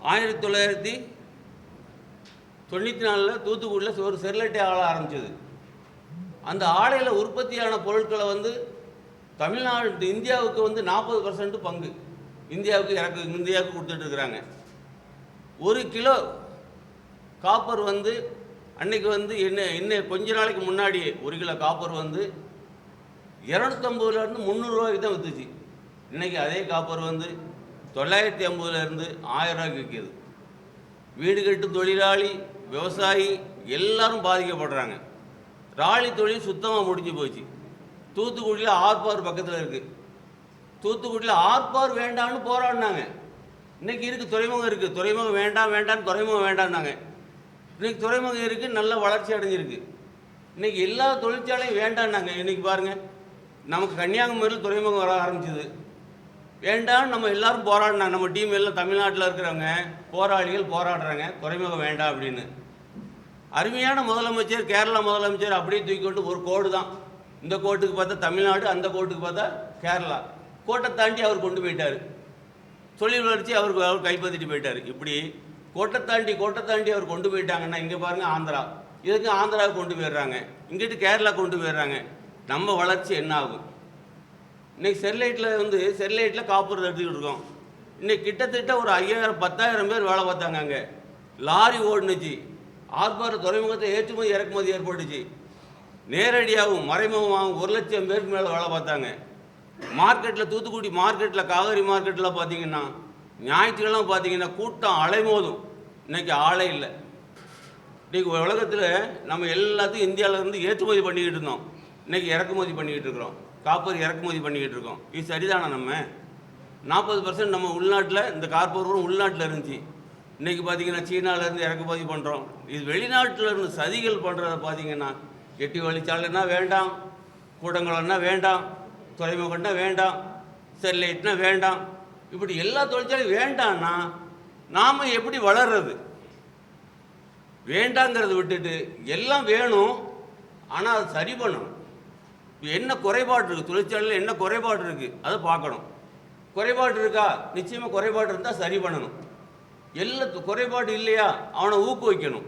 1994 தூத்துக்குடியில் ஒரு ஸ்டெர்லைட் ஆலை ஆரம்பிச்சது. அந்த ஆலையில் உற்பத்தியான பொருட்களை வந்து தமிழ்நாடு இந்தியாவுக்கு வந்து 40% பங்கு இந்தியாவுக்கு கொடுத்துட்ருக்குறாங்க. 1 கிலோ காப்பர் வந்து அன்னைக்கு வந்து இன்னும் கொஞ்ச நாளைக்கு முன்னாடி 1 கிலோ காப்பர் வந்து 250 300 ரூபாய்க்கு தான் விற்றுச்சு. இன்றைக்கி அதே காப்பர் வந்து 950 1000 ரூபாய்க்கு விற்கிது. வீடு கட்டு தொழிலாளி, விவசாயி எல்லாரும் பாதிக்கப்படுறாங்க. ராலி தொழில் சுத்தமாக முடிஞ்சு போச்சு. தூத்துக்குடியில் ஆர்பார் பக்கத்தில் இருக்குது. தூத்துக்குடியில் ஆர்பார் வேண்டான்னு போராடினாங்க. இன்றைக்கி இருக்குது, துறைமுகம் இருக்குது. துறைமுகம் வேண்டான்னு துறைமுகம் வேண்டான்னாங்க. இன்றைக்கி துறைமுகம் இருக்குது, நல்ல வளர்ச்சி அடைஞ்சிருக்கு. இன்றைக்கி எல்லா தொழிற்சாலையும் வேண்டான்னாங்க. இன்றைக்கி பாருங்கள், நமக்கு கன்னியாகுமரியில் துறைமுகம் வர ஆரம்பிச்சிது. வேண்டான்னு நம்ம எல்லோரும் போராடினாங்க. நம்ம டீம் எல்லாம் தமிழ்நாட்டில் இருக்கிறவங்க போராளிகள் போராடுறாங்க, துறைமுகம் வேண்டாம் அப்படின்னு. அருமையான முதலமைச்சர், கேரளா முதலமைச்சர் அப்படியே தூக்கிக்கொண்டு ஒரு கோடு தான். இந்த கோட்டுக்கு பார்த்தா தமிழ்நாடு, அந்த கோட்டுக்கு பார்த்தா கேரளா. கோட்டை தாண்டி அவர் கொண்டு போயிட்டார். தொழில் வளர்ச்சி அவர் கைப்பற்றிட்டு போயிட்டார். இப்படி கோட்டை தாண்டி அவர் கொண்டு போயிட்டாங்கன்னா இங்கே பாருங்கள் ஆந்திரா, இதுக்கு ஆந்திராவுக்கு கொண்டு போயிடுறாங்க, இங்கிட்டு கேரளா கொண்டு போயிடுறாங்க. நம்ம வளர்ச்சி என்ன ஆகும்? இன்றைக்கி ஸ்டெர்லைட்டில் காப்பர் எடுத்துக்கிட்டு இருக்கோம். இன்றைக்கி கிட்டத்தட்ட ஒரு 5000 10,000 பேர் வேலை பார்த்தாங்க. அங்கே லாரி ஓடுனுச்சு. ஆர்பார் துறைமுகத்தை ஏற்றுமதி இறக்குமதி ஏற்பட்டுச்சு. நேரடியாகவும் மறைமுகமாகவும் 1 லட்சம் பேருக்கு மேலே வேலை பார்த்தாங்க. மார்க்கெட்டில், தூத்துக்குடி மார்க்கெட்டில், காவேரி மார்க்கெட்டில் பார்த்தீங்கன்னா ஞாயிற்றுக்கிழமை பார்த்தீங்கன்னா கூட்டம் அலைமோதும். இன்றைக்கி ஆளே இல்லை. இன்றைக்கி உலகத்தில் நம்ம எல்லாத்தையும் இந்தியாவிலேருந்து ஏற்றுமதி பண்ணிக்கிட்டு இருந்தோம். இன்றைக்கி இறக்குமதி பண்ணிக்கிட்டு இருக்கிறோம். காப்பர் இறக்குமதி பண்ணிக்கிட்டு இருக்கோம். இது சரிதானே? நம்ம 40% நம்ம உள்நாட்டில், இந்த கார்பரும் உள்நாட்டில் இருந்துச்சு. இன்றைக்கி பார்த்திங்கன்னா சீனாவிலேருந்து இறக்குமதி பண்ணுறோம். இது வெளிநாட்டில் இருந்து சதிகள் பண்ணுறத பார்த்திங்கன்னா 8 வழிச்சாலைன்னா வேண்டாம், கூடங்குளம்னா வேண்டாம், துறைமுகம்னா வேண்டாம், ஸ்டெர்லைட்னா வேண்டாம், இப்படி எல்லா தொழிற்சாலையும் வேண்டாம்னா நாம் எப்படி வளர்றது? வேண்டாங்கிறத விட்டுட்டு எல்லாம் வேணும், ஆனால் அதை சரி பண்ணணும். என்ன குறைபாடு இருக்குது தொழிற்சாலையில், என்ன குறைபாடு இருக்குது அதை பார்க்கணும். குறைபாடு இருக்கா? நிச்சயமாக குறைபாடு இருந்தால் சரி பண்ணணும். குறைபாடு இல்லையா அவனை ஊக்குவிக்கணும்,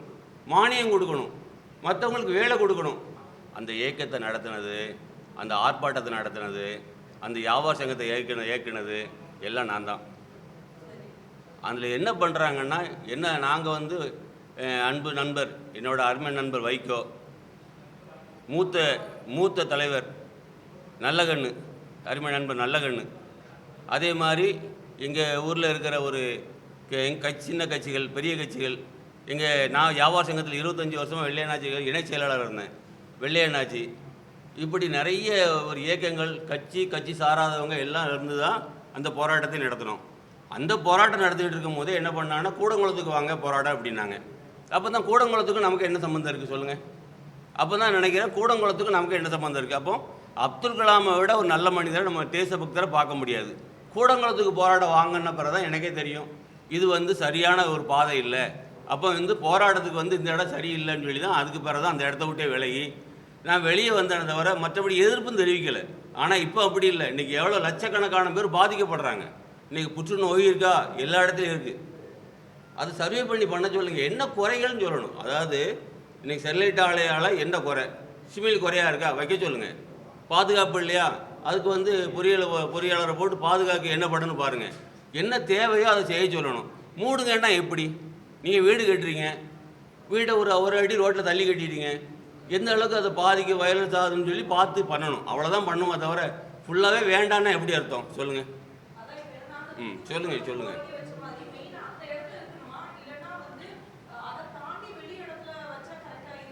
மானியம் கொடுக்கணும், மற்றவங்களுக்கு வேலை கொடுக்கணும். அந்த இயக்கத்தை நடத்தினது, அந்த ஆர்ப்பாட்டத்தை நடத்தினது, அந்த வியாபார சங்கத்தை இயக்கினது எல்லாம் நான் தான். அதில் என்ன பண்ணுறாங்கன்னா, நாங்கள் வந்து அன்பு நண்பர், என்னோடய அருமை நண்பர் வைகோ, மூத்த தலைவர் நல்லகண்ணு, அருமை நண்பர் நல்லகண்ணு, அதே மாதிரி எங்கள் ஊரில் இருக்கிற ஒரு சின்ன கட்சிகள், பெரிய கட்சிகள், நான் வியாபார சங்கத்தில் 25 வருஷமாக வெள்ளையண்ணாச்சி இணைச் செயலாளர் இருந்தேன். வெள்ளையண்ணாச்சி, இப்படி நிறைய ஒரு இயக்கங்கள், கட்சி சாராதவங்க எல்லாம் இருந்து தான் அந்த போராட்டத்தை நடத்தினோம். அந்த போராட்டம் நடத்திக்கிட்டு இருக்கும் போதே என்ன பண்ணாங்கன்னா, கூடங்குளத்துக்கு வாங்க போராட்டம் அப்படின்னாங்க. அப்போ தான் கூடங்குளத்துக்கும் நமக்கு என்ன சம்மந்தம் இருக்குது சொல்லுங்கள்? அப்போ தான் நினைக்கிறேன், கூடங்குளத்துக்கும் நமக்கு என்ன சம்மந்தம் இருக்குது? அப்போ அப்துல் கலாமை விட ஒரு நல்ல மனிதரை நம்ம தேசபக்தரை பார்க்க முடியாது. கூடங்குளத்துக்கு போராட்டம் வாங்கின பிறகு தான் எனக்கே தெரியும் இது வந்து சரியான ஒரு பாதை இல்லை. அப்போ வந்து போராட்டத்துக்கு வந்து இந்த இடம் சரியில்லைன்னு சொல்லி தான் அதுக்கு பிறகு தான் அந்த இடத்த விட்டே விலகி நான் வெளியே வந்தேன் தவிர மற்றபடி எதிர்ப்பும் தெரிவிக்கலை. ஆனால் இப்போ அப்படி இல்லை. இன்றைக்கி எவ்வளோ லட்சக்கணக்கான பேர் பாதிக்கப்படுறாங்க. இன்றைக்கி புற்றுநோய் இருக்கா? எல்லா இடத்துலையும் இருக்குது. அது சர்வே பண்ண சொல்லுங்கள், என்ன குறைகள்னு சொல்லணும். அதாவது இன்றைக்கி ஸ்டெர்லைட் ஆலையால் என்ன குறை? சிவில் குறையாக இருக்கா? வைக்க சொல்லுங்கள். பாதுகாப்பு இல்லையா? அதுக்கு வந்து பொறியாளரை போட்டு பாதுகாக்க என்ன பண்ணணும்னு பாருங்கள். என்ன தேவையோ அதை செய்ய சொல்லணும். மூடுங்கன்னா எப்படி? நீங்கள் வீடு கட்டுறீங்க, வீட்டை ஒரு அடி ரோட்டில் தள்ளி கட்டிட்டீங்க, எந்த அளவுக்கு அதை பாதிக்க வயலன்ஸ் ஆகுதுன்னு சொல்லி பார்த்து பண்ணணும். அவ்வளோதான் பண்ணுமா தவிர ஃபுல்லாகவே வேண்டான்னா எப்படி அர்த்தம் சொல்லுங்கள்? சொல்லுங்கள்.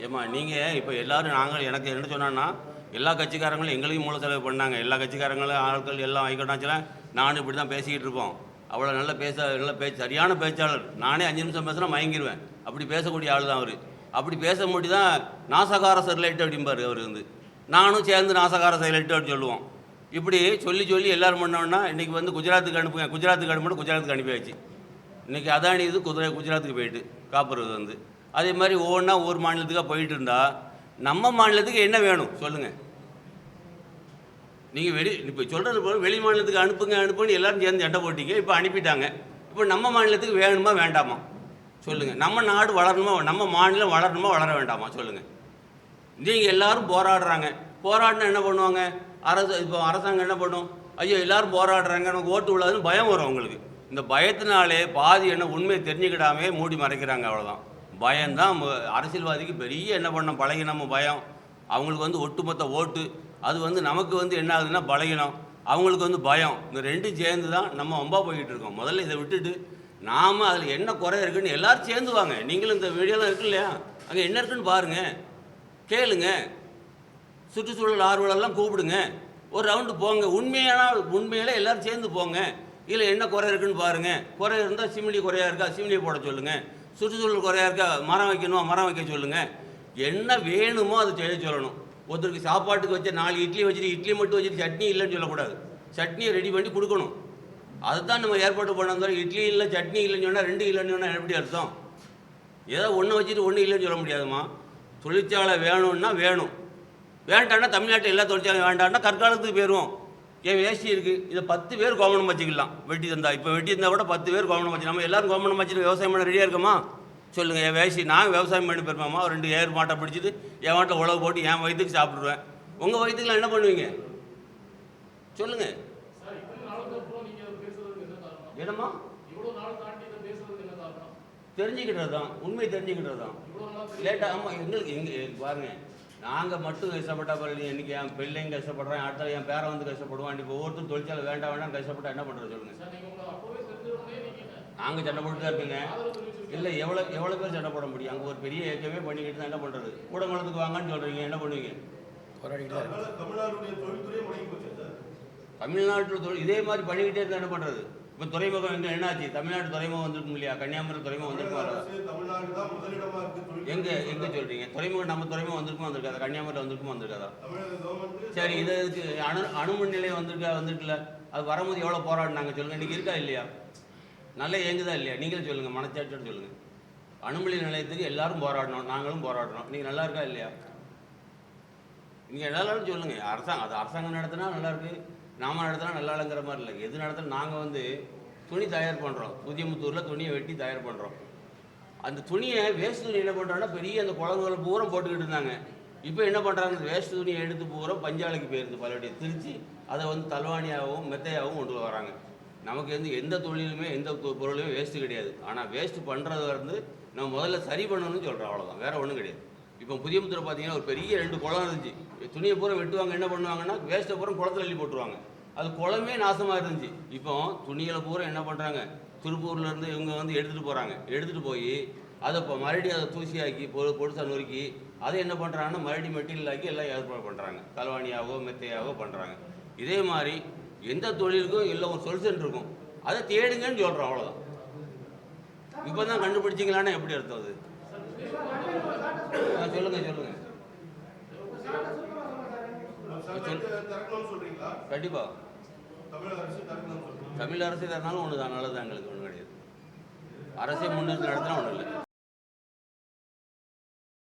ஏம்மா நீங்கள் இப்போ எல்லோரும் எனக்கு என்ன சொன்னான்னா, எல்லா கட்சிக்காரங்களும் எங்களையும் மூல செலவு பண்ணாங்க. எல்லா கட்சிக்காரங்களும் ஆட்கள் எல்லாம் ஐக்கோட்டாச்சுலாம் நானும் இப்படி தான் பேசிக்கிட்டு இருப்போம். அவ்வளோ நல்ல பேச்சு, சரியான பேச்சாளர். நானே 5 நிமிஷம் பேசுனா மயங்கிடுவேன். அப்படி பேசக்கூடிய ஆள் தான் அவர். அப்படி பேச முடி தான் நாசகார ஸ்டெர்லைட் அப்படிம்பார் அவர் வந்து. நானும் சேர்ந்து நாசகார ஸ்டெர்லைட் அப்படின்னு சொல்லுவோம். இப்படி சொல்லி எல்லோரும் பண்ணோன்னா இன்றைக்கி வந்து குஜராத்துக்கு குஜராத்துக்கு அனுப்பியாச்சு. இன்றைக்கி அதானி இது குஜராத்துக்கு போயிட்டு காப்பர் வந்து. அதே மாதிரி ஒவ்வொன்றா ஒவ்வொரு மாநிலத்துக்காக போயிட்டு இருந்தால் நம்ம மாநிலத்துக்கு என்ன வேணும் சொல்லுங்கள்? நீங்கள் இப்போ சொல்கிறது போல் வெளி மாநிலத்துக்கு அனுப்புன்னு எல்லோரும் சேர்ந்து சண்டை போட்டிங்க. இப்போ அனுப்பிட்டாங்க. இப்போ இப்போ நம்ம மாநிலத்துக்கு வேணுமா வேண்டாமா சொல்லுங்கள்? நம்ம நாடு வளரணுமா, நம்ம மாநிலம் வளரணுமா வளர வேண்டாமா சொல்லுங்கள்? நீங்கள் எல்லோரும் போராடுறாங்க. போராடினா என்ன பண்ணுவாங்க? இப்போ அரசாங்கம் என்ன பண்ணும்? ஐயோ எல்லோரும் போராடுறாங்க, நமக்கு ஓட்டு விழாதுன்னு பயம் வரும் அவங்களுக்கு. இந்த பயத்தினாலே பாதி என்ன உண்மையை தெரிஞ்சுக்கிடாமே மூடி மறைக்கிறாங்க, அவ்வளோதான். பயம்தான் அரசியல்வாதிக்கு பெரிய என்ன பண்ண பலகீனமும் பயம். அவங்களுக்கு வந்து ஒட்டுமொத்த ஓட்டு, அது நமக்கு என்ன ஆகுதுன்னா பலகீனம், அவங்களுக்கு பயம். இந்த ரெண்டும் சேர்ந்து தான் நம்ம வம்பா போய்கிட்டு இருக்கோம். முதல்ல இதை விட்டுட்டு நாம் அதில் என்ன குறை இருக்குன்னு எல்லோரும் சேர்ந்து வாங்க. நீங்களும் இந்த வீடியோலாம் இருக்கு இல்லையா, அங்கே என்ன இருக்குன்னு பாருங்கள், கேளுங்க, சுற்றுச்சூழல் ஆர்வலெல்லாம் கூப்பிடுங்க, ஒரு ரவுண்டு போங்க, உண்மையில எல்லோரும் சேர்ந்து போங்க. இதில் என்ன குறை இருக்குன்னு பாருங்கள். குறை இருந்தால் சிமிலி குறையாக இருக்கா, சிமிலியை போட சொல்லுங்கள். சுற்றுச்சூழல் குறையாக இருக்கா, மரம் வைக்க சொல்லுங்கள். என்ன வேணுமோ அதை செய்ய சொல்லணும். ஒருத்தருக்கு சாப்பாட்டுக்கு வச்ச 4 இட்லி வச்சுட்டு இட்லி மட்டும் வச்சுட்டு சட்னி இல்லைன்னு சொல்லக்கூடாது. சட்னியை ரெடி பண்ணி கொடுக்கணும். அதுதான் நம்ம ஏற்பாடு பண்ண தவிர இட்லி இல்லை சட்னி இல்லைன்னு சொன்னால் 2 இல்லைன்னு சொன்னால் எப்படி அர்த்தம்? ஏதோ ஒன்று வச்சுட்டு ஒன்று இல்லைன்னு சொல்ல முடியாதுமா. தொழிற்சாலை வேணும்னா வேணும், வேண்டாம்னா தமிழ்நாட்டில் எல்லா தொழிற்சாலையும் வேண்டாம்னா கற்காலத்துக்கு போயிடுவோம். ஏன் வேஷ்டி இருக்குது, இதை 10 பேர் கோமணம் வச்சுக்கலாம் வெட்டி தந்தா. இப்போ வெட்டி தந்தால் கூட 10 பேர் கோமணம் வச்சு, நம்ம எல்லோரும் கோமணம் வச்சுட்டு விவசாயம் பண்ண ரெடியாக இருக்கோமா சொல்லுங்கள்? என் வேஷ்டி நான் விவசாயம் பண்ணி போயிருமாம்மா, 2 ஏர் மாட்டை பிடிச்சிட்டு என் மாட்டில் உழவு போட்டு என் வயிற்றுக்கு சாப்பிட்ருவேன். உங்கள் வயிற்றுக்குலாம் என்ன பண்ணுவீங்க சொல்லுங்கள்? என்னம்மா தெரிஞ்சுக்கிட்டது தான், உண்மை தெரிஞ்சுக்கிட்டது தான். லேட்டாக ஆமாம், எங்களுக்கு பாருங்கள், நாங்கள் மட்டும் கஷ்டப்பட்டா பாருங்க. இன்றைக்கி என் பிள்ளைங்க கஷ்டப்படுறேன், அடுத்த என் பேரை கஷ்டப்படுவான். இன்றைக்கி ஒவ்வொருத்தரும் தொழிற்சாலை வேண்டாம் வேண்டாம் கஷ்டப்பட்டா என்ன பண்ணுறது சொல்லுங்கள்? நாங்கள் சண்டை போட்டு தான் இருக்குங்க. இல்லை எவ்வளோ பேர் சண்டை போட முடியும்? அங்கே ஒரு பெரிய இயக்கமே பண்ணிக்கிட்டு தான் என்ன பண்ணுறது? கூடங்குளத்துக்கு வாங்கன்னு சொல்கிறீங்க, என்ன பண்ணுவீங்க? தமிழ்நாட்டில் தொழில் இதே மாதிரி பண்ணிக்கிட்டே இருந்தால் என்ன பண்ணுறது? இப்போ துறைமுகம் என்னாச்சு? தமிழ்நாடு துறைமுகம் வந்திருக்கும் இல்லையா? கன்னியாகுமரி துறைமுகம் வந்திருக்கும். எங்கே சொல்கிறீங்க? துறைமுகம் நம்ம துறைமுகம் வந்திருக்காதா? கன்னியாகுமரியில் வந்திருக்காதா? சரி, இதுக்கு அணுமின் நிலையம் வந்திருக்குல்ல, அது வரும்போது எவ்வளோ போராடினாங்க சொல்லுங்கள்? இன்றைக்கி இருக்கா இல்லையா? நல்லா இயங்குதா இல்லையா? நீங்களும் சொல்லுங்கள், மனச்சாட்சியோடு சொல்லுங்கள். அணுமின் நிலையத்துக்கு எல்லாரும் போராடணும், நாங்களும் போராடுறோம். நீங்கள் நல்லா இருக்கா இல்லையா? நீங்கள் நல்லா சொல்லுங்கள். அரசாங்கம் நடத்தினா நல்லாயிருக்கு, நாம நடத்தினா நல்லா இல்லைங்கிற மாதிரி இல்லை. எது நடத்தினா நாங்கள் துணி தயார் பண்ணுறோம். புதியமுத்தூரில் துணியை வெட்டி தயார் பண்ணுறோம். அந்த துணியை வேஸ்ட் துணி என்ன பண்ணுறோன்னா பெரிய அந்த குழந்தைகளை பூரா போட்டுக்கிட்டு இருந்தாங்க. இப்போ என்ன பண்ணுறாங்க? வேஸ்ட் துணியை எடுத்து பூரா பஞ்சாலைக்கு போயிருந்து பலவடைய திருச்சி அதை தலவாணியாகவும் மெத்தையாகவும் கொண்டு வராங்க. நமக்கு எந்த தொழிலுமே எந்த பொருளுமே வேஸ்ட்டு கிடையாது. ஆனால் வேஸ்ட்டு பண்ணுறது நம்ம முதல்ல சரி பண்ணணும்னு சொல்கிறோம், அவ்வளோதான், வேறு ஒன்றும் கிடையாது. இப்போ புதியமுத்தூர் பார்த்தீங்கன்னா ஒரு பெரிய 2 குளம் இருந்துச்சு. துணியை பூரா வெட்டுவாங்க, என்ன பண்ணுவாங்கன்னா வேஸ்ட்டை பூரா குளத்தில் அள்ளி போட்டுருவாங்க. அது குளமே நாசமாக இருந்துச்சு. இப்போ துணிகளை பூரா என்ன பண்ணுறாங்க? திருப்பூர்லேருந்து இவங்க எடுத்துகிட்டு போகிறாங்க. எடுத்துகிட்டு போய் அதை இப்போ மறுபடியும் அதை தூசியாக்கி பொடுசாக நொறுக்கி அதை என்ன பண்ணுறாங்கன்னா மறுபடியும் மெட்டீரியல் ஆக்கி எல்லாம் ஏற்பாடு பண்ணுறாங்க. தலவாணியாகவோ மெத்தையாகவோ பண்ணுறாங்க. இதே மாதிரி எந்த தொழிலுக்கும் இல்லை ஒரு சொல்யூஷன் இருக்கும், அதை தேடுங்கன்னு சொல்கிறோம், அவ்வளோதான். இப்போ தான் கண்டுபிடிச்சிங்களான்னா எப்படி அர்த்தம்? அது சொல்லுங்கள். கண்டிப்பா தமிழ் அரசு தரனாலும் ஒன்று தான், நல்லது, எங்களுக்கு ஒன்றும் கிடையாது. அரசே முன்னிறுத்தி நடத்தினா ஒன்றும் இல்லை.